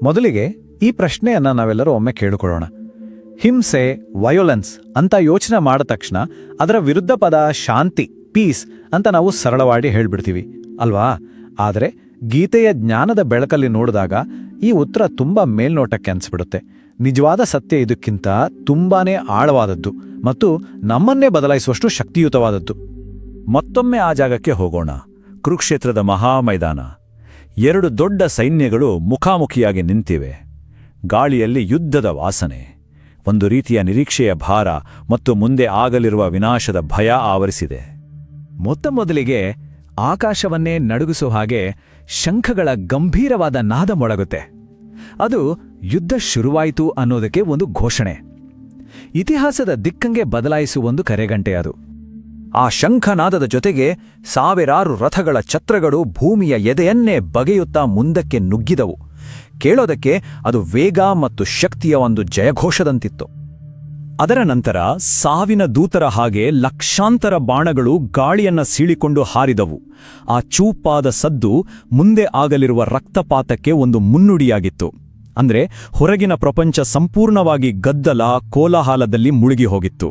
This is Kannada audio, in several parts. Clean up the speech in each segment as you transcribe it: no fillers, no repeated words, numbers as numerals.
ಮೊದಲಿಗೆ ಈ ಪ್ರಶ್ನೆಯನ್ನ ನಾವೆಲ್ಲರೂ ಒಮ್ಮೆ ಕೇಳಿಕೊಳ್ಳೋಣ. ಹಿಂಸೆ, ವಯೋಲೆನ್ಸ್ ಅಂತ ಯೋಚನೆ ಮಾಡಿದ ತಕ್ಷಣ ಅದರ ವಿರುದ್ಧ ಪದ ಶಾಂತಿ, ಪೀಸ್ ಅಂತ ನಾವು ಸರಳವಾಗಿ ಹೇಳ್ಬಿಡ್ತೀವಿ ಅಲ್ವಾ? ಆದರೆ ಗೀತೆಯ ಜ್ಞಾನದ ಬೆಳಕಲ್ಲಿ ನೋಡಿದಾಗ ಈ ಉತ್ತರ ತುಂಬಾ ಮೇಲ್ನೋಟಕ್ಕೆ ಅನ್ಸ್ಬಿಡುತ್ತೆ. ನಿಜವಾದ ಸತ್ಯ ಇದಕ್ಕಿಂತ ತುಂಬಾನೇ ಆಳವಾದದ್ದು ಮತ್ತು ನಮ್ಮನ್ನೇ ಬದಲಾಯಿಸುವಷ್ಟು ಶಕ್ತಿಯುತವಾದದ್ದು. ಮತ್ತೊಮ್ಮೆ ಆ ಜಾಗಕ್ಕೆ ಹೋಗೋಣ. ಕುರುಕ್ಷೇತ್ರದ ಮಹಾಮೈದಾನ. 2 ದೊಡ್ಡ ಸೈನ್ಯಗಳು ಮುಖಾಮುಖಿಯಾಗಿ ನಿಂತಿವೆ. ಗಾಳಿಯಲ್ಲಿ ಯುದ್ಧದ ವಾಸನೆ, ಒಂದು ರೀತಿಯ ನಿರೀಕ್ಷೆಯ ಭಾರ ಮತ್ತು ಮುಂದೆ ಆಗಲಿರುವ ವಿನಾಶದ ಭಯ ಆವರಿಸಿದೆ. ಮೊದಲಿಗೆ ಆಕಾಶವನ್ನೇ ನಡುಗಿಸೋ ಹಾಗೆ ಶಂಖಗಳ ಗಂಭೀರವಾದ ನಾದ ಮೊಳಗುತ್ತೆ. ಅದು ಯುದ್ಧ ಶುರುವಾಯಿತು ಅನ್ನೋದಕ್ಕೆ ಒಂದು ಘೋಷಣೆ, ಇತಿಹಾಸದ ದಿಕ್ಕಂಗೆ ಬದಲಾಯಿಸುವ ಒಂದು ಕರೆಗಂಟೆ ಅದು. ಆ ಶಂಖನಾದದ ಜೊತೆಗೆ ಸಾವಿರಾರು ರಥಗಳ ಛತ್ರಗಳು ಭೂಮಿಯ ಎದೆಯನ್ನೇ ಬಗೆಯುತ್ತಾ ಮುಂದಕ್ಕೆ ನುಗ್ಗಿದವು. ಕೇಳೋದಕ್ಕೆ ಅದು ವೇಗ ಮತ್ತು ಶಕ್ತಿಯ ಒಂದು ಜಯಘೋಷದಂತಿತ್ತು. ಅದರ ನಂತರ ಸಾವಿನ ದೂತರ ಹಾಗೆ ಲಕ್ಷಾಂತರ ಬಾಣಗಳು ಗಾಳಿಯನ್ನ ಸೀಳಿಕೊಂಡು ಹಾರಿದವು. ಆ ಚೂಪಾದ ಸದ್ದು ಮುಂದೆ ಆಗಲಿರುವ ರಕ್ತಪಾತಕ್ಕೆ ಒಂದು ಮುನ್ನುಡಿಯಾಗಿತ್ತು. ಅಂದ್ರೆ ಹೊರಗಿನ ಪ್ರಪಂಚ ಸಂಪೂರ್ಣವಾಗಿ ಗದ್ದಲ, ಕೋಲಾಹಲದಲ್ಲಿ ಮುಳುಗಿ ಹೋಗಿತ್ತು.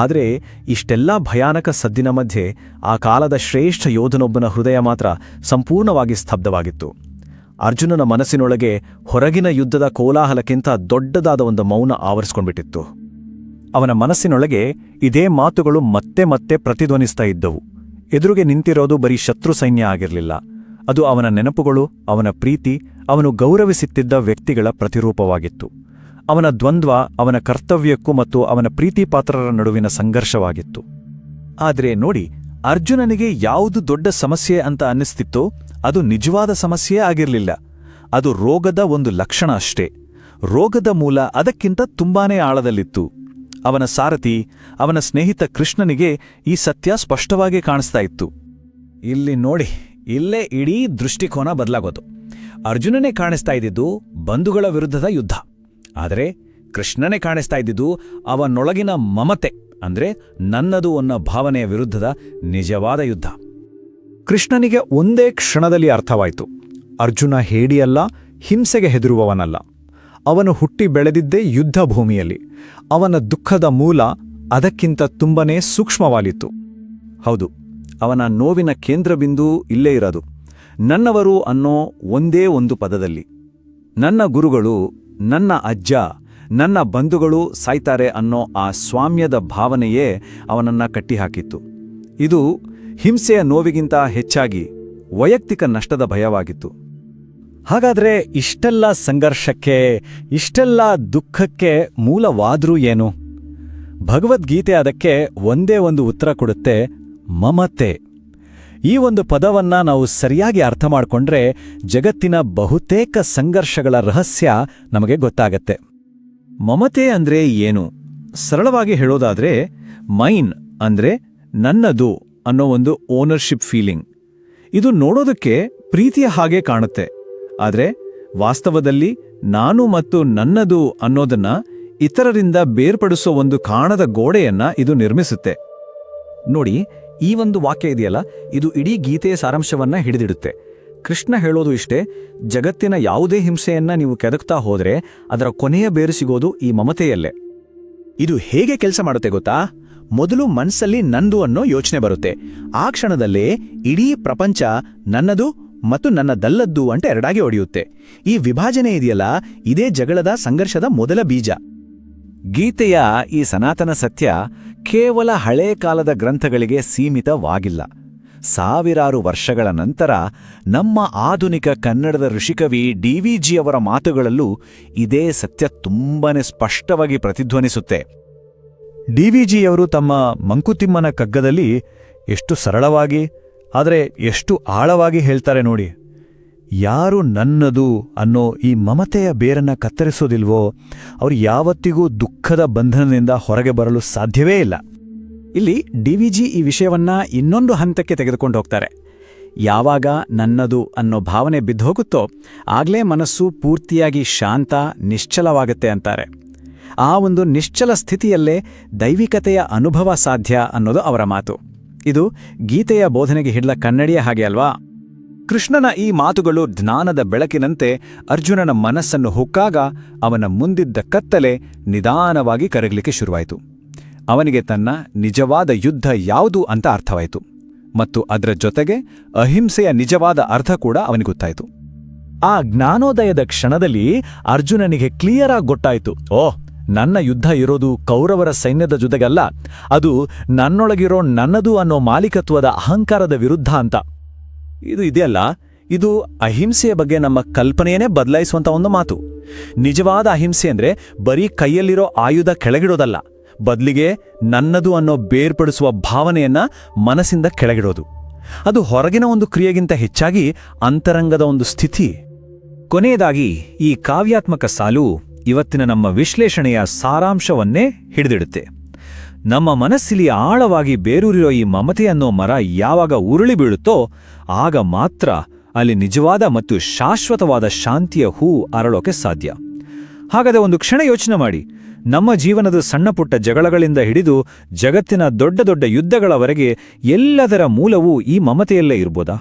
ಆದರೆ ಇಷ್ಟೆಲ್ಲಾ ಭಯಾನಕ ಸದ್ದಿನ ಮಧ್ಯೆ ಆ ಕಾಲದ ಶ್ರೇಷ್ಠ ಯೋಧನೊಬ್ಬನ ಹೃದಯ ಮಾತ್ರ ಸಂಪೂರ್ಣವಾಗಿ ಸ್ತಬ್ಧವಾಗಿತ್ತು. ಅರ್ಜುನನ ಮನಸ್ಸಿನೊಳಗೆ ಹೊರಗಿನ ಯುದ್ಧದ ಕೋಲಾಹಲಕ್ಕಿಂತ ದೊಡ್ಡದಾದ ಒಂದು ಮೌನ ಆವರಿಸ್ಕೊಂಡ್ಬಿಟ್ಟಿತ್ತು. ಅವನ ಮನಸ್ಸಿನೊಳಗೆ ಇದೇ ಮಾತುಗಳು ಮತ್ತೆ ಮತ್ತೆ ಪ್ರತಿಧ್ವನಿಸ್ತಾ ಇದ್ದವು. ಎದುರಿಗೆ ನಿಂತಿರೋದು ಬರೀ ಶತ್ರು ಸೈನ್ಯ ಆಗಿರಲಿಲ್ಲ. ಅದು ಅವನ ನೆನಪುಗಳು, ಅವನ ಪ್ರೀತಿ, ಅವನು ಗೌರವಿಸುತ್ತಿದ್ದ ವ್ಯಕ್ತಿಗಳ ಪ್ರತಿರೂಪವಾಗಿತ್ತು. ಅವನ ದ್ವಂದ್ವ, ಅವನ ಕರ್ತವ್ಯಕ್ಕೂ ಮತ್ತು ಅವನ ಪ್ರೀತಿಪಾತ್ರರ ನಡುವಿನ ಸಂಘರ್ಷವಾಗಿತ್ತು. ಆದ್ರೆ ನೋಡಿ, ಅರ್ಜುನನಿಗೆ ಯಾವುದು ದೊಡ್ಡ ಸಮಸ್ಯೆ ಅಂತ ಅನ್ನಿಸ್ತಿತ್ತೋ ಅದು ನಿಜವಾದ ಸಮಸ್ಯೆಯೇ ಆಗಿರಲಿಲ್ಲ. ಅದು ರೋಗದ ಒಂದು ಲಕ್ಷಣ ಅಷ್ಟೇ. ರೋಗದ ಮೂಲ ಅದಕ್ಕಿಂತ ತುಂಬಾನೇ ಆಳದಲ್ಲಿತ್ತು. ಅವನ ಸಾರಥಿ, ಅವನ ಸ್ನೇಹಿತ ಕೃಷ್ಣನಿಗೆ ಈ ಸತ್ಯ ಸ್ಪಷ್ಟವಾಗಿ ಕಾಣಿಸ್ತಾ ಇತ್ತು. ಇಲ್ಲಿ ನೋಡಿ, ಇಲ್ಲೇ ಇಡೀ ದೃಷ್ಟಿಕೋನ ಬದಲಾಗೋದು. ಅರ್ಜುನನೇ ಕಾಣಿಸ್ತಾ ಇದ್ದಿದ್ದು ಬಂಧುಗಳ ವಿರುದ್ಧದ ಯುದ್ಧ, ಆದರೆ ಕೃಷ್ಣನೇ ಕಾಣಿಸ್ತಾ ಇದ್ದಿದ್ದು ಅವನೊಳಗಿನ ಮಮತೆ, ಅಂದ್ರೆ ನನ್ನದು ಅನ್ನೋ ಭಾವನೆಯ ವಿರುದ್ಧದ ನಿಜವಾದ ಯುದ್ಧ. ಕೃಷ್ಣನಿಗೆ ಒಂದೇ ಕ್ಷಣದಲ್ಲಿ ಅರ್ಥವಾಯಿತು, ಅರ್ಜುನ ಹೇಡಿಯಲ್ಲ, ಹಿಂಸೆಗೆ ಹೆದರುವವನಲ್ಲ. ಅವನು ಹುಟ್ಟಿ ಬೆಳೆದಿದ್ದೇ ಯುದ್ಧ ಭೂಮಿಯಲ್ಲಿ. ಅವನ ದುಃಖದ ಮೂಲ ಅದಕ್ಕಿಂತ ತುಂಬನೇ ಸೂಕ್ಷ್ಮವಾಗಿತ್ತು. ಹೌದು, ಅವನ ನೋವಿನ ಕೇಂದ್ರಬಿಂದು ಇಲ್ಲೇ ಇರೋದು. ನನ್ನವರು ಅನ್ನೋ ಒಂದೇ ಒಂದು ಪದದಲ್ಲಿ. ನನ್ನ ಗುರುಗಳು, ನನ್ನ ಅಜ್ಜ, ನನ್ನ ಬಂಧುಗಳು ಸಾಯ್ತಾರೆ ಅನ್ನೋ ಆ ಸ್ವಾಮ್ಯದ ಭಾವನೆಯೇ ಅವನನ್ನ ಕಟ್ಟಿಹಾಕಿತ್ತು. ಇದು ಹಿಂಸೆಯ ನೋವಿಗಿಂತ ಹೆಚ್ಚಾಗಿ ವೈಯಕ್ತಿಕ ನಷ್ಟದ ಭಯವಾಗಿತ್ತು. ಹಾಗಾದ್ರೆ ಇಷ್ಟೆಲ್ಲ ಸಂಘರ್ಷಕ್ಕೆ, ಇಷ್ಟೆಲ್ಲ ದುಃಖಕ್ಕೆ ಮೂಲವಾದ್ರೂ ಏನು? ಭಗವದ್ಗೀತೆ ಅದಕ್ಕೆ ಒಂದೇ ಒಂದು ಉತ್ತರ ಕೊಡುತ್ತೆ, ಮಮತೆ. ಈ ಒಂದು ಪದವನ್ನ ನಾವು ಸರಿಯಾಗಿ ಅರ್ಥ ಮಾಡಿಕೊಂಡ್ರೆ ಜಗತ್ತಿನ ಬಹುತೇಕ ಸಂಘರ್ಷಗಳ ರಹಸ್ಯ ನಮಗೆ ಗೊತ್ತಾಗತ್ತೆ. ಮಮತೆ ಅಂದ್ರೆ ಏನು? ಸರಳವಾಗಿ ಹೇಳೋದಾದ್ರೆ, ಮೈನ್ ಅಂದ್ರೆ ನನ್ನದು ಅನ್ನೋ ಒಂದು ಓನರ್ಶಿಪ್ ಫೀಲಿಂಗ್. ಇದು ನೋಡೋದಕ್ಕೆ ಪ್ರೀತಿಯ ಹಾಗೆ ಕಾಣುತ್ತೆ, ಆದರೆ ವಾಸ್ತವದಲ್ಲಿ ನಾನು ಮತ್ತು ನನ್ನದು ಅನ್ನೋದನ್ನ ಇತರರಿಂದ ಬೇರ್ಪಡಿಸೋ ಒಂದು ಕಾಣದ ಗೋಡೆಯನ್ನ ಇದು ನಿರ್ಮಿಸುತ್ತೆ. ನೋಡಿ, ಈ ಒಂದು ವಾಕ್ಯ ಇದೆಯಲ್ಲ, ಇದು ಇಡೀ ಗೀತೆಯ ಸಾರಾಂಶವನ್ನ ಹಿಡಿದಿಡುತ್ತೆ. ಕೃಷ್ಣ ಹೇಳೋದು ಇಷ್ಟೇ, ಜಗತ್ತಿನ ಯಾವುದೇ ಹಿಂಸೆಯನ್ನ ನೀವು ಕೆದಕ್ತಾ ಹೋದ್ರೆ ಅದರ ಕೊನೆಯ ಬೇರು ಸಿಗೋದು ಈ ಮಮತೆಯಲ್ಲೇ. ಇದು ಹೇಗೆ ಕೆಲಸ ಮಾಡುತ್ತೆ ಗೊತ್ತಾ? ಮೊದಲು ಮನಸ್ಸಲ್ಲಿ ನಂದು ಅನ್ನೋ ಯೋಚನೆ ಬರುತ್ತೆ. ಆ ಕ್ಷಣದಲ್ಲೇ ಇಡೀ ಪ್ರಪಂಚ ನನ್ನದು ಮತ್ತು ನನ್ನದಲ್ಲದ್ದು ಅಂತ ಎರಡಾಗಿ ಒಡೆಯುತ್ತೆ. ಈ ವಿಭಾಜನೆ ಇದೆಯಲ್ಲ, ಇದೇ ಜಗಳದ ಸಂಘರ್ಷದ ಮೊದಲ ಬೀಜ. ಗೀತೆಯ ಈ ಸನಾತನ ಸತ್ಯ ಕೇವಲ ಹಳೇ ಕಾಲದ ಗ್ರಂಥಗಳಿಗೆ ಸೀಮಿತವಾಗಿಲ್ಲ. ಸಾವಿರಾರು ವರ್ಷಗಳ ನಂತರ ನಮ್ಮ ಆಧುನಿಕ ಕನ್ನಡದ ಋಷಿಕವಿ ಡಿ.ವಿ.ಜಿ.ಅವರ ಮಾತುಗಳಲ್ಲೂ ಇದೇ ಸತ್ಯ ತುಂಬಾನೇ ಸ್ಪಷ್ಟವಾಗಿ ಪ್ರತಿಧ್ವನಿಸುತ್ತೆ. ಡಿ.ವಿ.ಜಿ.ಯವರು ತಮ್ಮ ಮಂಕುತಿಮ್ಮನ ಕಗ್ಗದಲ್ಲಿ ಎಷ್ಟು ಸರಳವಾಗಿ, ಆದರೆ ಎಷ್ಟು ಆಳವಾಗಿ ಹೇಳ್ತಾರೆ ನೋಡಿ. ಯಾರು ನನ್ನದು ಅನ್ನೋ ಈ ಮಮತೆಯ ಬೇರನ್ನ ಕತ್ತರಿಸೋದಿಲ್ವೋ ಅವರು ಯಾವತ್ತಿಗೂ ದುಃಖದ ಬಂಧನದಿಂದ ಹೊರಗೆ ಬರಲು ಸಾಧ್ಯವೇ ಇಲ್ಲ. ಇಲ್ಲಿ ಡಿ.ವಿ.ಜಿ. ಈ ವಿಷಯವನ್ನ ಇನ್ನೊಂದು ಹಂತಕ್ಕೆ ತೆಗೆದುಕೊಂಡು ಹೋಗ್ತಾರೆ. ಯಾವಾಗ ನನ್ನದು ಅನ್ನೋ ಭಾವನೆ ಬಿದ್ದೋಗುತ್ತೋ ಆಗ್ಲೇ ಮನಸ್ಸು ಪೂರ್ತಿಯಾಗಿ ಶಾಂತ, ನಿಶ್ಚಲವಾಗುತ್ತೆ ಅಂತಾರೆ. ಆ ಒಂದು ನಿಶ್ಚಲ ಸ್ಥಿತಿಯಲ್ಲೇ ದೈವಿಕತೆಯ ಅನುಭವ ಸಾಧ್ಯ ಅನ್ನೋದು ಅವರ ಮಾತು. ಇದು ಗೀತೆಯ ಬೋಧನೆಗೆ ಹಿಡಿದ ಕನ್ನಡಿಯ ಹಾಗೆ ಅಲ್ವಾ? ಕೃಷ್ಣನ ಈ ಮಾತುಗಳು ಜ್ಞಾನದ ಬೆಳಕಿನಂತೆ ಅರ್ಜುನನ ಮನಸ್ಸನ್ನು ಹೊಕ್ಕಾಗ ಅವನ ಮುಂದಿದ್ದ ಕತ್ತಲೆ ನಿಧಾನವಾಗಿ ಕರಗಲಿಕ್ಕೆ ಶುರುವಾಯಿತು. ಅವನಿಗೆ ತನ್ನ ನಿಜವಾದ ಯುದ್ಧ ಯಾವುದು ಅಂತ ಅರ್ಥವಾಯಿತು, ಮತ್ತು ಅದರ ಜೊತೆಗೆ ಅಹಿಂಸೆಯ ನಿಜವಾದ ಅರ್ಥ ಕೂಡ ಅವನಿಗೊತ್ತಾಯಿತು. ಆ ಜ್ಞಾನೋದಯದ ಕ್ಷಣದಲ್ಲಿ ಅರ್ಜುನನಿಗೆ ಕ್ಲಿಯರ್ ಆಗಿ ಗೊತ್ತಾಯಿತು, ನನ್ನ ಯುದ್ಧ ಇರೋದು ಕೌರವರ ಸೈನ್ಯದ ಜೊತೆಗಲ್ಲ, ಅದು ನನ್ನೊಳಗಿರೋ ನನ್ನದು ಅನ್ನೋ ಮಾಲೀಕತ್ವದ ಅಹಂಕಾರದ ವಿರುದ್ಧ ಅಂತ. ಇದು ಇದೆಯಲ್ಲ, ಇದು ಅಹಿಂಸೆಯ ಬಗ್ಗೆ ನಮ್ಮ ಕಲ್ಪನೆಯೇ ಬದಲಾಯಿಸುವಂಥ ಒಂದು ಮಾತು. ನಿಜವಾದ ಅಹಿಂಸೆ ಅಂದ್ರೆ ಬರೀ ಕೈಯಲ್ಲಿರೋ ಆಯುಧ ಕೆಳಗಿಡೋದಲ್ಲ, ಬದಲಿಗೆ ನನ್ನದು ಅನ್ನೋ ಬೇರ್ಪಡಿಸುವ ಭಾವನೆಯನ್ನ ಮನಸ್ಸಿಂದ ಕೆಳಗಿಡೋದು. ಅದು ಹೊರಗಿನ ಒಂದು ಕ್ರಿಯೆಗಿಂತ ಹೆಚ್ಚಾಗಿ ಅಂತರಂಗದ ಒಂದು ಸ್ಥಿತಿ. ಕೊನೆಯದಾಗಿ ಈ ಕಾವ್ಯಾತ್ಮಕ ಸಾಲು ಇವತ್ತಿನ ನಮ್ಮ ವಿಶ್ಲೇಷಣೆಯ ಸಾರಾಂಶವನ್ನೇ ಹಿಡಿದಿಡುತ್ತೆ. ನಮ್ಮ ಮನಸ್ಸಿಲಿ ಆಳವಾಗಿ ಬೇರೂರಿರೋ ಈ ಮಮತೆ ಅನ್ನೋ ಮರ ಯಾವಾಗ ಉರುಳಿ ಬೀಳುತ್ತೋ ಆಗ ಮಾತ್ರ ಅಲ್ಲಿ ನಿಜವಾದ ಮತ್ತು ಶಾಶ್ವತವಾದ ಶಾಂತಿಯ ಹೂ ಅರಳೋಕೆ ಸಾಧ್ಯ. ಹಾಗಾದರೆ ಒಂದು ಕ್ಷಣ ಯೋಚನೆ ಮಾಡಿ, ನಮ್ಮ ಜೀವನದ ಸಣ್ಣಪುಟ್ಟ ಜಗಳಗಳಿಂದ ಹಿಡಿದು ಜಗತ್ತಿನ ದೊಡ್ಡ ದೊಡ್ಡ ಯುದ್ಧಗಳವರೆಗೆ ಎಲ್ಲದರ ಮೂಲವೂ ಈ ಮಮತೆಯಲ್ಲೇ ಇರ್ಬೋದಾ?